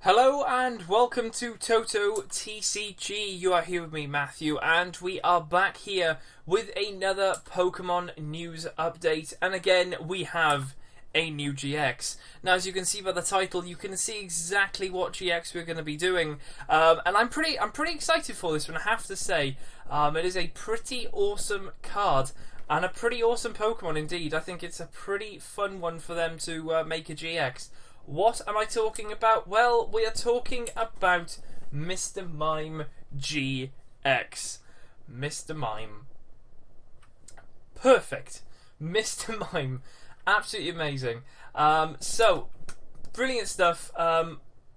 Hello and welcome to TotoTCG. You are here with me, Matthew, and we are back here with another Pokemon news update. And again, we have a new GX. Now, as you can see by the title, you can see exactly what GX we're going to be doing, and I'm pretty excited for this one. I have to say, it is a pretty awesome card and a pretty awesome Pokemon indeed. I think it's a pretty fun one for them to make a GX. What am I talking about? Well, we are talking about Mr Mime GX. Mr Mime. Perfect. Mr Mime. Absolutely amazing. So, brilliant stuff.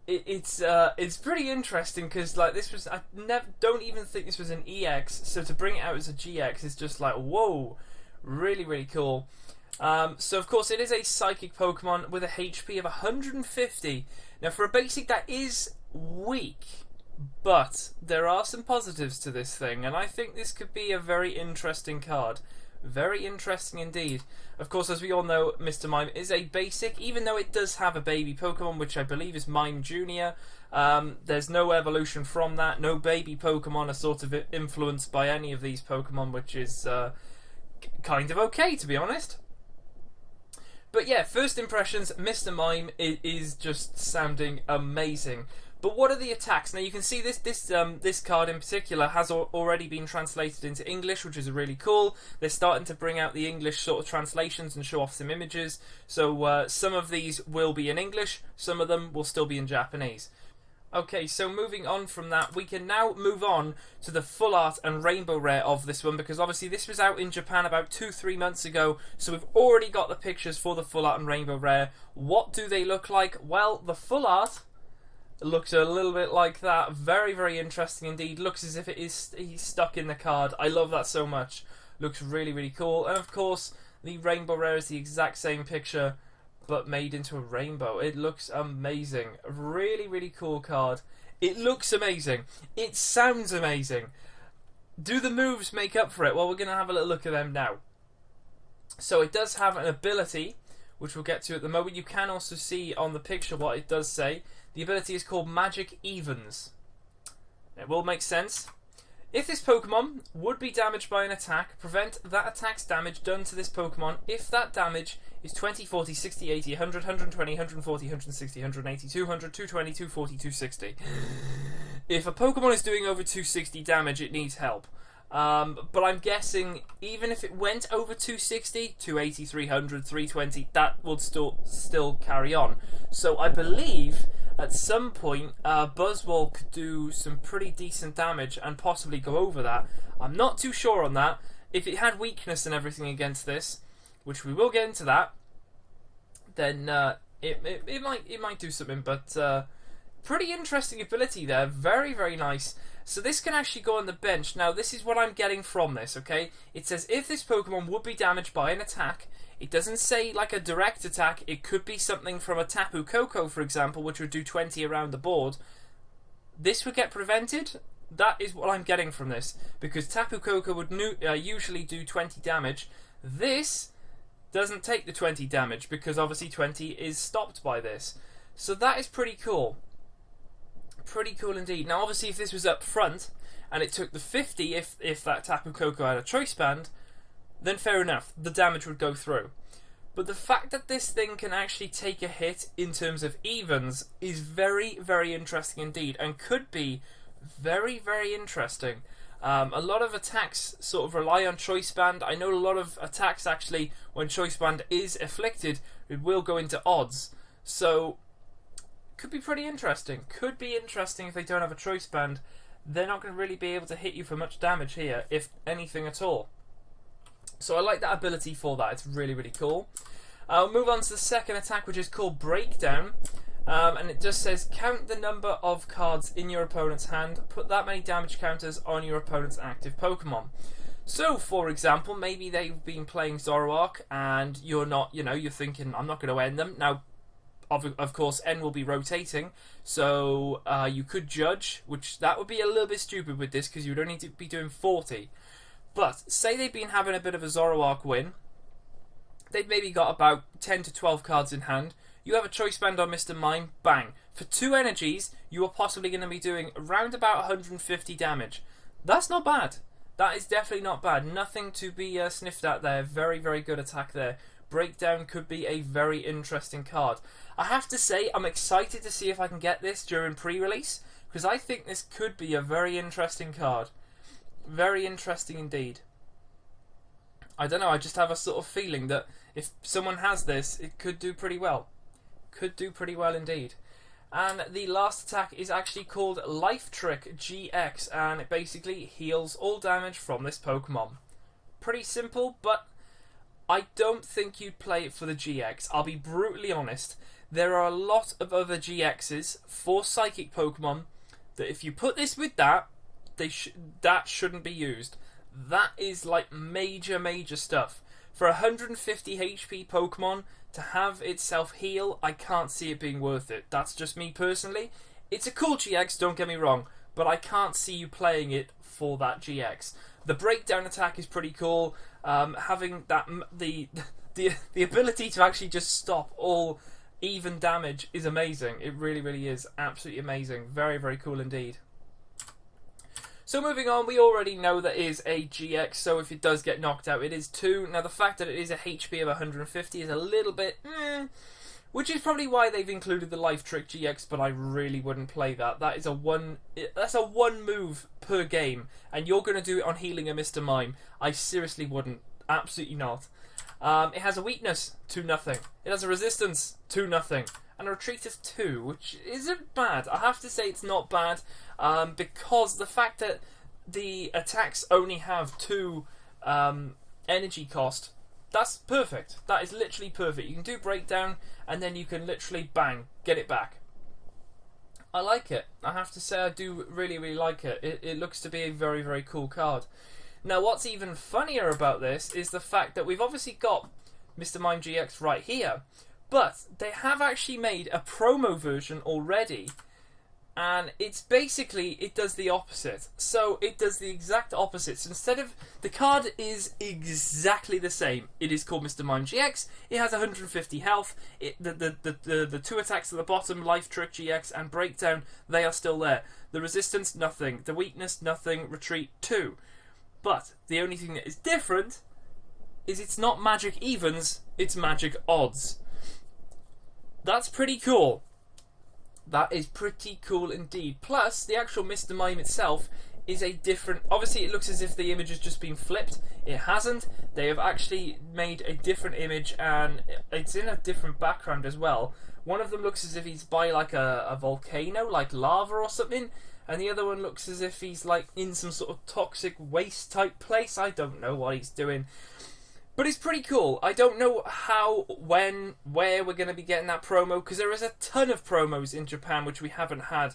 It's pretty interesting because this was, don't even think this was an EX. So to bring it out as a GX is just like, whoa, really cool. So of course it is a psychic Pokemon with a HP of 150. Now for a basic that is weak, but there are some positives to this thing, and I think this could be a very interesting card. Very interesting indeed. Of course, as we all know, Mr. Mime is a basic, even though it does have a baby Pokemon, which I believe is Mime Jr. There's no evolution from that. No baby Pokemon are sort of influenced by any of these Pokemon, which is kind of okay, to be honest. But yeah, first impressions, Mr. Mime is just sounding amazing. But what are the attacks? Now you can see this card in particular has already been translated into English, which is really cool. They're starting to bring out the English sort of translations and show off some images. So some of these will be in English, some of them will still be in Japanese. Okay, so moving on from that, we can now move on to the full art and rainbow rare of this one, because obviously this was out in Japan about 2-3 months ago, so we've already got the pictures for the full art and rainbow rare. What do they look like? Well, the full art looks a little bit like that. Very interesting indeed. Looks as if he's stuck in the card. I love that so much. Looks really cool. And of course, the rainbow rare is the exact same picture, but made into a rainbow. It looks amazing. Really cool card. It looks amazing. It sounds amazing. Do the moves make up for it? Well, we're going to have a little look at them now. So it does have an ability, which we'll get to at the moment. You can also see on the picture what it does say. The ability is called Magic Evens. It will make sense. If this Pokemon would be damaged by an attack, prevent that attack's damage done to this Pokemon if that damage is 20, 40, 60, 80, 100, 120, 140, 160, 180, 200, 220, 240, 260. If a Pokemon is doing over 260 damage, it needs help. But I'm guessing even if it went over 260, 280, 300, 320, that would still carry on. So I believe at some point Buzzwole could do some pretty decent damage and possibly go over that. I'm not too sure on that. If it had weakness and everything against this, which we will get into that, then it might do something. But pretty interesting ability there. Very nice. So this can actually go on the bench. Now this is what I'm getting from this, okay? It says if this Pokemon would be damaged by an attack, it doesn't say like a direct attack, it could be something from a Tapu Koko, for example, which would do 20 around the board. This would get prevented. That is what I'm getting from this, because Tapu Koko would usually do 20 damage. This doesn't take the 20 damage, because obviously 20 is stopped by this. So that is pretty cool. Pretty cool indeed. Now obviously if this was up front and it took the 50 if that Tapu Koko had a choice band, then fair enough, the damage would go through. But the fact that this thing can actually take a hit in terms of evens is very interesting indeed, and could be very interesting. A lot of attacks sort of rely on choice band. I know a lot of attacks actually, when choice band is afflicted, it will go into odds. So could be pretty interesting. Could be interesting if they don't have a choice band. They're not going to really be able to hit you for much damage here, if anything at all. So I like that ability for that. It's really cool. I'll move on to the second attack, which is called Breakdown. And it just says, count the number of cards in your opponent's hand. Put that many damage counters on your opponent's active Pokemon. So, for example, maybe they've been playing Zoroark and you're not, you're thinking, I'm not going to end them. Now, of course, N will be rotating, so you could judge, which that would be a little bit stupid with this, because you would only be doing 40. But say they've been having a bit of a Zoroark win, they've maybe got about 10 to 12 cards in hand, you have a choice band on Mr Mime, bang, For 2 energies, you are possibly going to be doing around about 150 damage. That's not bad. That is definitely not bad. Nothing to be sniffed at there. Very, very good attack there. Breakdown could be a very interesting card. I have to say, I'm excited to see if I can get this during pre-release, because I think this could be a very interesting card. Very interesting indeed. I don't know, I just have a sort of feeling that if someone has this, it could do pretty well. Could do pretty well indeed. And the last attack is actually called Life Trick GX, and it basically heals all damage from this Pokemon. Pretty simple, but I don't think you'd play it for the GX. I'll be brutally honest. There are a lot of other GXs for Psychic Pokemon that if you put this with that, that shouldn't be used. That is like major stuff. For 150 HP Pokemon to have itself heal, I can't see it being worth it. That's just me personally. It's a cool GX, don't get me wrong, but I can't see you playing it for that GX. The breakdown attack is pretty cool. Having that the ability to actually just stop all even damage is amazing. It really is absolutely amazing. Very cool indeed. So moving on, we already know that it is a GX, so if it does get knocked out, it is 2. Now the fact that it is a HP of 150 is a little bit which is probably why they've included the Life Trick GX, but I really wouldn't play that. That's a one move per game, and you're going to do it on healing a Mr Mime. I seriously wouldn't. Absolutely not. It has a weakness, 2-0. It has a resistance, 2-0. And a retreat of 2, which isn't bad. I have to say it's not bad, because the fact that the attacks only have 2 energy cost, that's perfect. That is literally perfect. You can do breakdown, and then you can literally, bang, get it back. I like it. I have to say I do really like it. It looks to be a very cool card. Now what's even funnier about this is the fact that we've obviously got Mr Mime GX right here, but they have actually made a promo version already, and it's basically, it does the opposite. So it does the exact opposite. So instead of, the card is exactly the same. It is called Mr Mime GX. It has 150 health. The 2 attacks at the bottom, Life Trick GX and Breakdown, they are still there. The resistance, nothing. The weakness, nothing. Retreat, 2. But the only thing that is different is it's not magic evens, it's magic odds. That's pretty cool. That is pretty cool indeed. Plus, the actual Mr Mime itself is a different... Obviously, it looks as if the image has just been flipped. It hasn't. They have actually made a different image, and it's in a different background as well. One of them looks as if he's by like a volcano, like lava or something, and the other one looks as if he's like in some sort of toxic waste type place. I don't know what he's doing. But it's pretty cool. I don't know how, when, where we're going to be getting that promo, because there is a ton of promos in Japan which we haven't had.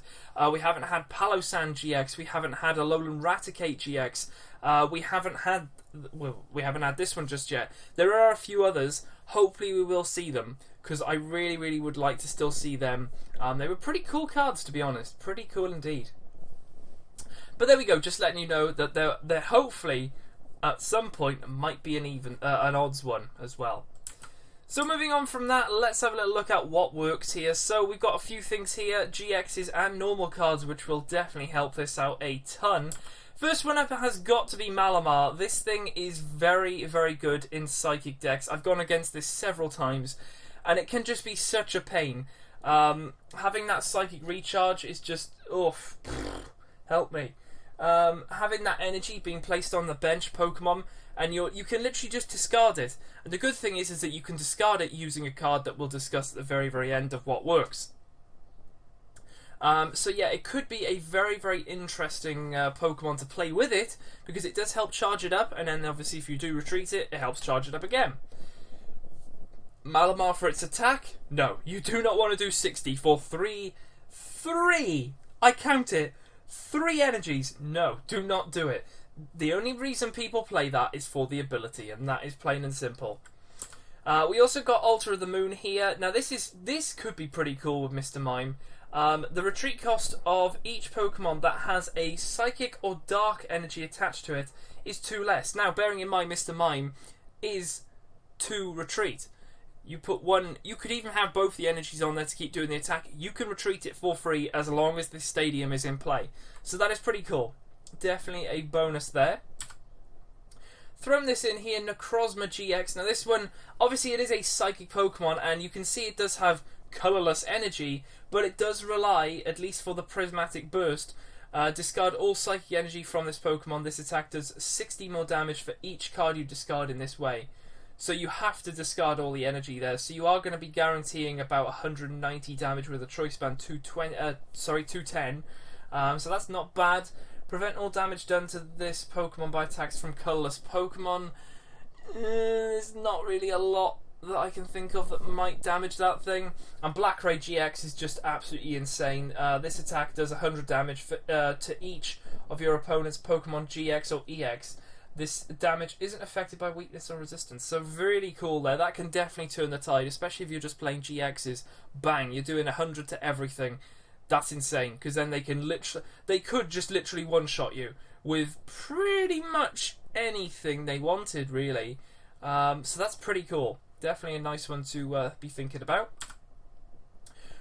We haven't had Palosan GX, we haven't had Alolan Raticate GX, we haven't had this one just yet. There are a few others. Hopefully we will see them, because I really would like to still see them. They were pretty cool cards, to be honest. Pretty cool indeed. But there we go, just letting you know that they're hopefully... at some point might be an odds one as well. So moving on from that, let's have a little look at what works here. So we've got a few things here, GXs and normal cards, which will definitely help this out a ton. First one up has got to be Malamar. This thing is very good in Psychic decks. I've gone against this several times, and it can just be such a pain. Having that Psychic recharge is just, oof, help me. Having that energy being placed on the bench Pokemon, and you can literally just discard it. And the good thing is that you can discard it using a card that we'll discuss at the very end of what works. So yeah, it could be a very interesting Pokemon to play with it, because it does help charge it up, and then obviously if you do retreat it, it helps charge it up again. Malamar for its attack? No, you do not want to do 60 for 3, I count it, 3 energies. No, do not do it. The only reason people play that is for the ability, and that is plain and simple. We also got Altar of the Moon here. Now this could be pretty cool with Mr Mime. The retreat cost of each Pokemon that has a Psychic or Dark energy attached to it is 2 less. Now bearing in mind Mr Mime is 2 retreat. You put one. You could even have both the energies on there to keep doing the attack. You can retreat it for free as long as the stadium is in play. So that is pretty cool. Definitely a bonus there. Thrown this in here, Necrozma GX. Now this one, obviously it is a psychic Pokemon, and you can see it does have colourless energy, but it does rely, at least for the prismatic burst, discard all psychic energy from this Pokemon. This attack does 60 more damage for each card you discard in this way. So you have to discard all the energy there. So you are going to be guaranteeing about 190 damage with a Choice Band 210. So that's not bad. Prevent all damage done to this Pokemon by attacks from colourless Pokemon. There's not really a lot that I can think of that might damage that thing. And Blackray GX is just absolutely insane. This attack does 100 damage for, to each of your opponent's Pokemon GX or EX. This damage isn't affected by weakness or resistance. So really cool there. That can definitely turn the tide, especially if you're just playing GXs. Bang, you're doing 100 to everything. That's insane, because then they could just literally one-shot you with pretty much anything they wanted, really. So that's pretty cool. Definitely a nice one to be thinking about.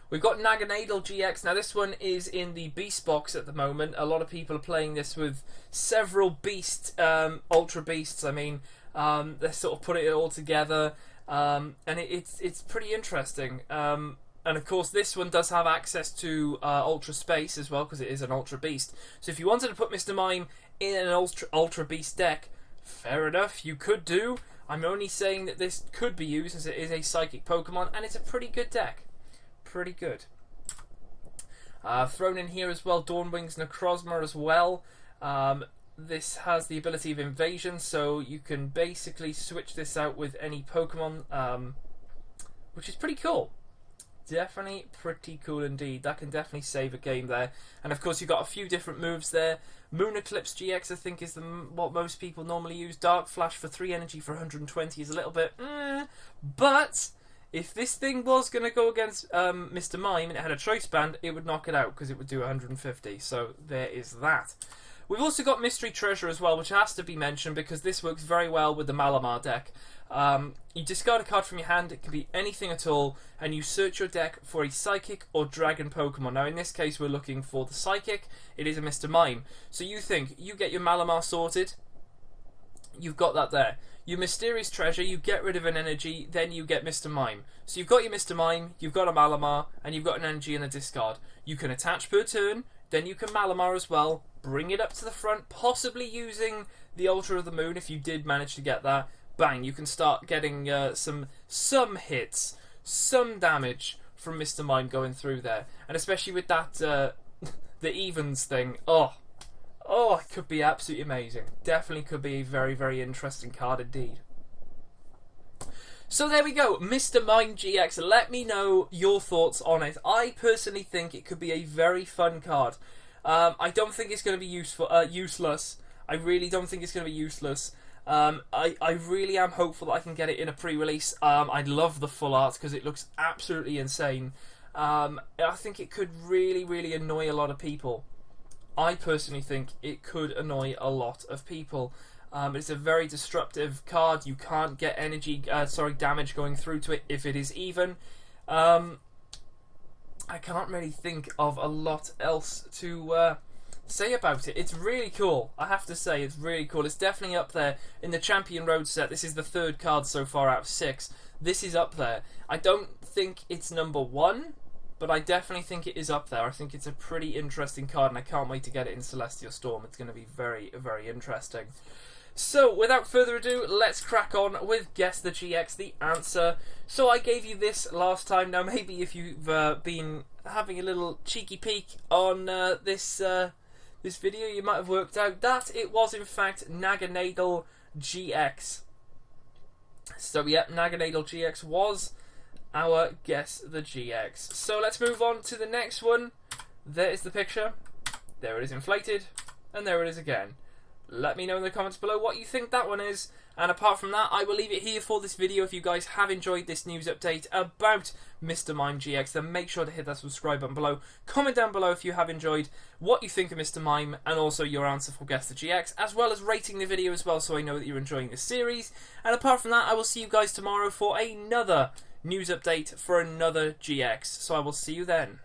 We've got Naganadel GX. Now this one is in the Beast Box at the moment. A lot of people are playing this with several Beast, Ultra Beasts. I mean, they sort of put it all together, and it's pretty interesting. And of course this one does have access to Ultra Space as well, because it is an Ultra Beast. So if you wanted to put Mr Mime in an Ultra Beast deck, fair enough, you could do. I'm only saying that this could be used as it is a Psychic Pokemon, and it's a pretty good deck. Pretty good. Thrown in here as well, Dawnwing's Necrozma as well. This has the ability of Invasion, so you can basically switch this out with any Pokemon, which is pretty cool. Definitely pretty cool indeed. That can definitely save a game there. And of course you've got a few different moves there. Moon Eclipse GX I think is what most people normally use. Dark Flash for 3 energy for 120 is a little bit but if this thing was going to go against Mr Mime and it had a Choice Band, it would knock it out because it would do 150. So there is that. We've also got Mystery Treasure as well, which has to be mentioned because this works very well with the Malamar deck. You discard a card from your hand, it can be anything at all, and you search your deck for a Psychic or Dragon Pokemon. Now in this case we're looking for the Psychic, it is a Mr Mime. So you think, you get your Malamar sorted, you've got that there. Your Mysterious Treasure, you get rid of an energy, then you get Mr Mime. So you've got your Mr Mime, you've got a Malamar, and you've got an energy and a discard. You can attach per turn, then you can Malamar as well, bring it up to the front, possibly using the Ultra of the Moon if you did manage to get that. Bang, you can start getting some hits, some damage from Mr Mime going through there. And especially with that, the evens thing, oh, it could be absolutely amazing. Definitely could be a very, very interesting card indeed. So there we go, Mr Mime GX. Let me know your thoughts on it. I personally think it could be a very fun card. I don't think it's going to be useless. I really don't think it's going to be useless. I really am hopeful that I can get it in a pre-release. I'd love the full art because it looks absolutely insane. I think it could really, really annoy a lot of people. I personally think it could annoy a lot of people. It's a very disruptive card. You can't get damage going through to it if it is even. I can't really think of a lot else to say about it. It's really cool. I have to say, it's really cool. It's definitely up there in the Champion Road set. This is the 3rd card so far out of 6. This is up there. I don't think it's number 1, but I definitely think it is up there. I think it's a pretty interesting card, and I can't wait to get it in Celestial Storm. It's going to be very, very interesting. So, without further ado, let's crack on with Guess the GX, the answer. So I gave you this last time. Now, maybe if you've been having a little cheeky peek on this video, you might have worked out that it was, in fact, Naganadel GX. So, yeah, Naganadel GX was our Guess the GX. So, let's move on to the next one. There is the picture. There it is inflated. And there it is again. Let me know in the comments below what you think that one is. And apart from that, I will leave it here for this video. If you guys have enjoyed this news update about Mr Mime GX, then make sure to hit that subscribe button below. Comment down below if you have enjoyed what you think of Mr Mime and also your answer for Guess the GX, as well as rating the video as well so I know that you're enjoying this series. And apart from that, I will see you guys tomorrow for another news update for another GX. So I will see you then.